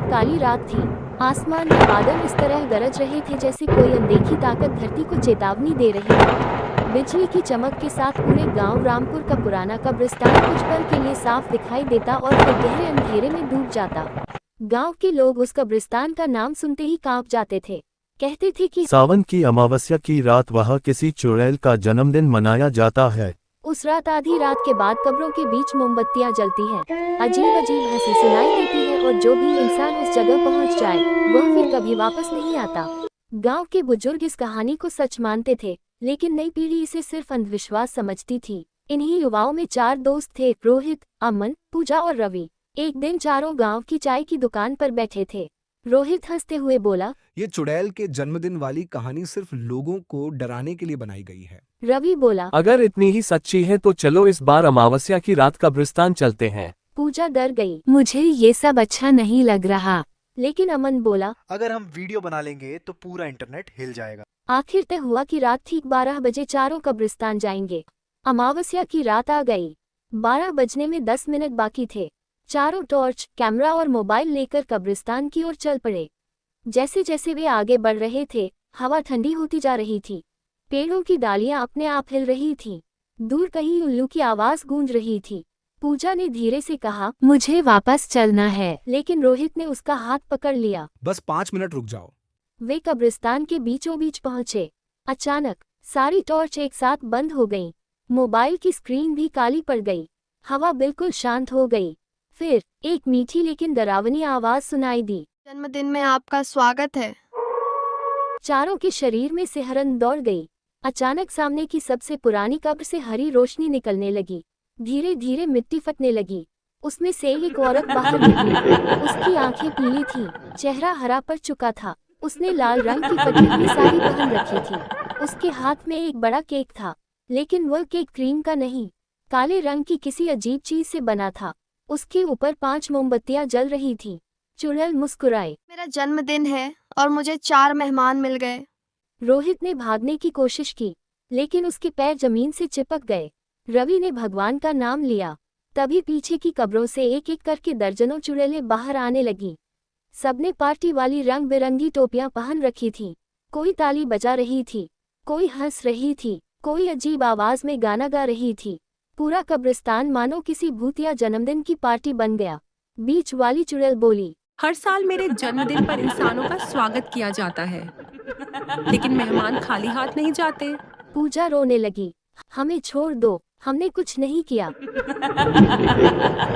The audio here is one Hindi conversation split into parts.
काली रात थी। आसमान में बादल इस तरह गरज रहे थे जैसे कोई अनदेखी ताकत धरती को चेतावनी दे रही है। बिजली की चमक के साथ पूरे गांव रामपुर का पुराना कब्रिस्तान कुछ पल के लिए साफ दिखाई देता और फिर गहरे अंधेरे में डूब जाता। गांव के लोग उस कब्रिस्तान का नाम सुनते ही कांप जाते थे। कहते थे कि सावन की अमावस्या की रात वह किसी चुड़ैल का जन्मदिन मनाया जाता है। उस रात आधी रात के बाद कब्रों के बीच मोमबत्तियां जलती हैं। अजीब अजीब हंसी सुनाई देती है और जो भी इंसान उस जगह पहुंच जाए वह फिर कभी वापस नहीं आता। गांव के बुजुर्ग इस कहानी को सच मानते थे, लेकिन नई पीढ़ी इसे सिर्फ अंधविश्वास समझती थी। इन्हीं युवाओं में 4 दोस्त थे, रोहित, अमन, पूजा और रवि। एक दिन चारों गांव की चाय की दुकान पर बैठे थे। रोहित हंसते हुए बोला, ये चुड़ैल के जन्मदिन वाली कहानी सिर्फ लोगों को डराने के लिए बनाई गई है। रवि बोला, अगर इतनी ही सच्ची है तो चलो इस बार अमावस्या की रात कब्रिस्तान चलते हैं। पूजा डर गई, मुझे ये सब अच्छा नहीं लग रहा। लेकिन अमन बोला, अगर हम वीडियो बना लेंगे तो पूरा इंटरनेट हिल जाएगा। आखिर तय हुआ कि रात ठीक 12 बजे चारों कब्रिस्तान जाएंगे। अमावस्या की रात आ गई। 12 बजने में 10 मिनट बाकी थे। चारों टॉर्च, कैमरा और मोबाइल लेकर कब्रिस्तान की ओर चल पड़े। जैसे जैसे वे आगे बढ़ रहे थे, हवा ठंडी होती जा रही थी। पेड़ों की डालियां अपने आप हिल रही थीं। दूर कहीं उल्लू की आवाज गूंज रही थी। पूजा ने धीरे से कहा, मुझे वापस चलना है, लेकिन रोहित ने उसका हाथ पकड़ लिया। बस 5 मिनट रुक जाओ। वे कब्रिस्तान के बीचों बीच पहुंचे। अचानक सारी टॉर्च एक साथ बंद हो गईं। मोबाइल की स्क्रीन भी काली पड़ गई। हवा बिल्कुल शांत हो गई। फिर एक मीठी लेकिन डरावनी आवाज सुनाई दी, जन्मदिन में आपका स्वागत है। चारों के शरीर में सिहरन दौड़ गई। अचानक सामने की सबसे पुरानी कब्र से हरी रोशनी निकलने लगी। धीरे धीरे मिट्टी फटने लगी। उसमें से एक औरत बाहर निकली। उसकी आंखें पीली थीं, चेहरा हरा पड़ चुका था। उसने लाल रंग की फटी हुई साड़ी पहन रखी थी। उसके हाथ में एक बड़ा केक था, लेकिन वह केक क्रीम का नहीं, काले रंग की किसी अजीब चीज से बना था। उसके ऊपर 5 मोमबत्तियां जल रही थीं। चुड़ैल मुस्कुराए, मेरा जन्मदिन है और मुझे 4 मेहमान मिल गए। रोहित ने भागने की कोशिश की, लेकिन उसके पैर जमीन से चिपक गए। रवि ने भगवान का नाम लिया। तभी पीछे की कब्रों से एक एक करके दर्जनों चुड़ैलें बाहर आने लगीं। सबने पार्टी वाली रंग बिरंगी टोपियां पहन रखी थीं। कोई ताली बजा रही थी, कोई हंस रही थी, कोई अजीब आवाज में गाना गा रही थी। पूरा कब्रिस्तान मानो किसी भूत या जन्मदिन की पार्टी बन गया। बीच वाली चुड़ैल बोली, हर साल मेरे जन्मदिन पर इंसानों का स्वागत किया जाता है, लेकिन मेहमान खाली हाथ नहीं जाते। पूजा रोने लगी, हमें छोड़ दो, हमने कुछ नहीं किया।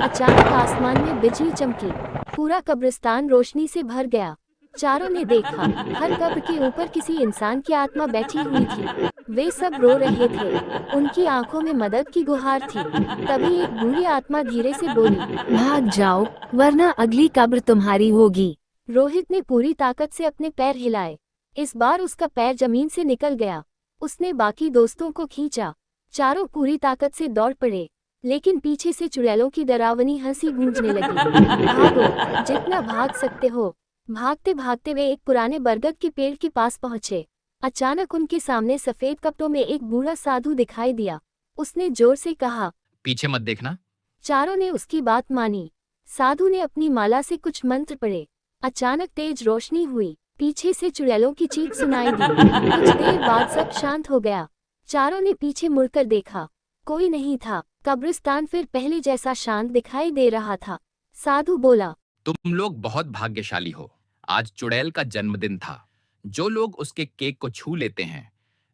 अचानक आसमान में बिजली चमकी। पूरा कब्रिस्तान रोशनी से भर गया। चारों ने देखा, हर कब्र के ऊपर किसी इंसान की आत्मा बैठी हुई थी। वे सब रो रहे थे। उनकी आंखों में मदद की गुहार थी। तभी एक बुरी आत्मा धीरे से बोली, भाग जाओ, वरना अगली कब्र तुम्हारी होगी। रोहित ने पूरी ताकत से अपने पैर हिलाए। इस बार उसका पैर जमीन से निकल गया। उसने बाकी दोस्तों को खींचा। चारों पूरी ताकत से दौड़ पड़े, लेकिन पीछे से चुड़ैलों की डरावनी हंसी गूंजने लगी। भागो, जितना भाग सकते हो। भागते भागते वे एक पुराने बरगद के पेड़ के पास पहुंचे। अचानक उनके सामने सफेद कपड़ों में एक बूढ़ा साधु दिखाई दिया। उसने जोर से कहा, पीछे मत देखना। चारों ने उसकी बात मानी। साधु ने अपनी माला से कुछ मंत्र पढ़े। अचानक तेज रोशनी हुई। पीछे से चुड़ैलों की चीख सुनाई दी। कुछ देर बाद सब शांत हो गया। चारों ने पीछे मुड़कर देखा, कोई नहीं था। कब्रिस्तान फिर पहले जैसा शांत दिखाई दे रहा था। साधु बोला, तुम लोग बहुत भाग्यशाली हो। आज चुड़ैल का जन्मदिन था। जो लोग उसके केक को छू लेते हैं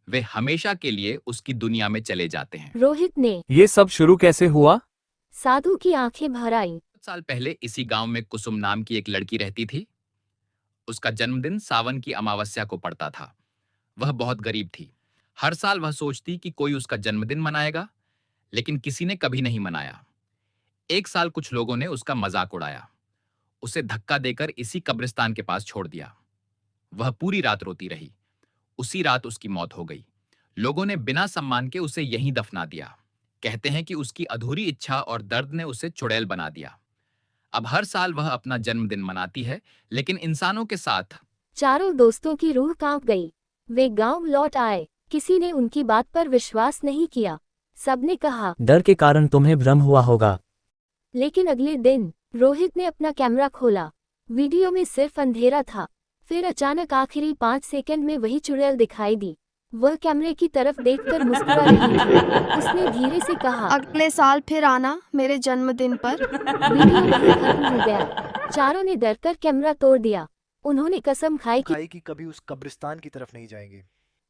वे हमेशा के लिए उसकी दुनिया में चले जाते हैं। रोहित ने, ये सब शुरू कैसे हुआ? साधु की आंखें भर आईं। 7 साल पहले इसी गांव में कुसुम नाम की एक लड़की रहती थी। उसका जन्मदिन सावन की अमावस्या को पड़ता था। वह बहुत गरीब थी। हर साल वह सोचती कि कोई उसका जन्मदिन मनाएगा, लेकिन किसी ने कभी नहीं मनाया। एक साल कुछ लोगों ने उसका मजाक उड़ाया। उसे धक्का देकर इसी कब्रिस्तान के पास छोड़ दिया। वह पूरी रात रोती रही। उसी रात उसकी मौत हो गई। लोगों ने बिना सम्मान के उसे यहीं दफना दिया। कहते हैं कि उसकी अधूरी इच्छा और दर्द ने उसे चुड़ैल बना दिया। अब हर साल वह अपना जन्मदिन मनाती है, लेकिन इंसानों के साथ। चारों दोस्तों की रूह कांप गई। वे गांव लौट आए। किसी ने उनकी बात पर विश्वास नहीं किया। सबने कहा, डर के कारण तुम्हें भ्रम हुआ होगा। लेकिन अगले दिन रोहित ने अपना कैमरा खोला। वीडियो में सिर्फ अंधेरा था। फिर अचानक आखिरी 5 सेकंड में वही चुड़ैल दिखाई दी। वह कैमरे की तरफ देखकर मुस्कुरा रही थी। उसने धीरे से कहा, अगले साल फिर आना मेरे जन्मदिन पर। वीडियो वहीं खत्म हो गया। चारों ने डरकर कैमरा तोड़ दिया। उन्होंने कसम खाई कि कभी उस कब्रिस्तान की तरफ नहीं जाएंगे।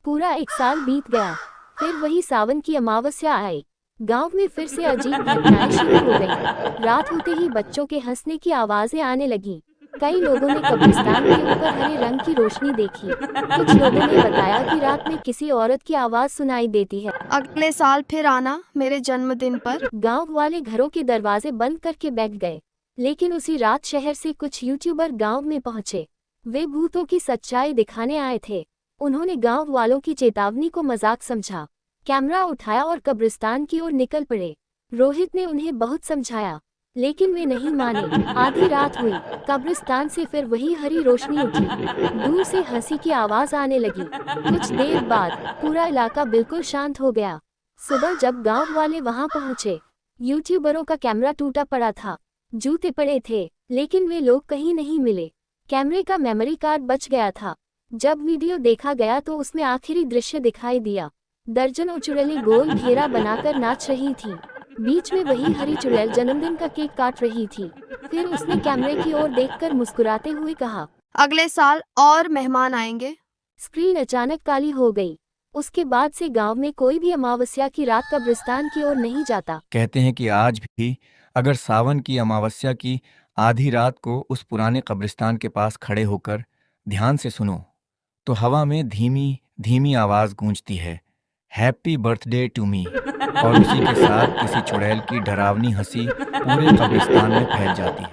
पूरा 1 साल बीत गया। फिर वही सावन की अमावस्या आई। गांव में फिर से अजीब घटनाएं शुरू हो गईं। रात होते ही बच्चों के हंसने की आवाजें आने लगीं। कई लोगों ने कब्रिस्तान के ऊपर हरे रंग की रोशनी देखी। कुछ लोगों ने बताया कि रात में किसी औरत की आवाज सुनाई देती है। अगले साल फिर आना मेरे जन्मदिन पर। गांव वाले घरों के दरवाजे बंद करके बैठ गए। लेकिन उसी रात शहर से कुछ यूट्यूबर गांव में पहुंचे। वे भूतों की सच्चाई दिखाने आए थे। उन्होंने गांव वालों की चेतावनी को मजाक समझा, कैमरा उठाया और कब्रिस्तान की ओर निकल पड़े। रोहित ने उन्हें बहुत समझाया, लेकिन वे नहीं माने। आधी रात हुई, कब्रिस्तान से फिर वही हरी रोशनी उठी। दूर से हंसी की आवाज आने लगी। कुछ देर बाद पूरा इलाका बिल्कुल शांत हो गया। सुबह जब गांव वाले वहां पहुंचे, यूट्यूबरों का कैमरा टूटा पड़ा था। जूते पड़े थे, लेकिन वे लोग कहीं नहीं मिले। कैमरे का मेमोरी कार्ड बच गया था। जब वीडियो देखा गया तो उसमें आखिरी दृश्य दिखाई दिया। दर्जनों चुड़ैलें गोल घेरा बनाकर नाच रही थीं। बीच में वही हरी चुड़ैल जन्मदिन का केक काट रही थी। फिर उसने कैमरे की ओर देखकर मुस्कुराते हुए कहा, अगले साल और मेहमान आएंगे। स्क्रीन अचानक काली हो गई। उसके बाद से गांव में कोई भी अमावस्या की रात कब्रिस्तान की ओर नहीं जाता। कहते हैं कि आज भी अगर सावन की अमावस्या की आधी रात को उस पुराने कब्रिस्तान के पास खड़े होकर ध्यान से सुनो तो हवा में धीमी धीमी आवाज गूंजती है, हैप्पी बर्थडे टू मी। और उसी के साथ किसी चुड़ैल की डरावनी हंसी पूरे कब्रिस्तान में फैल जाती है।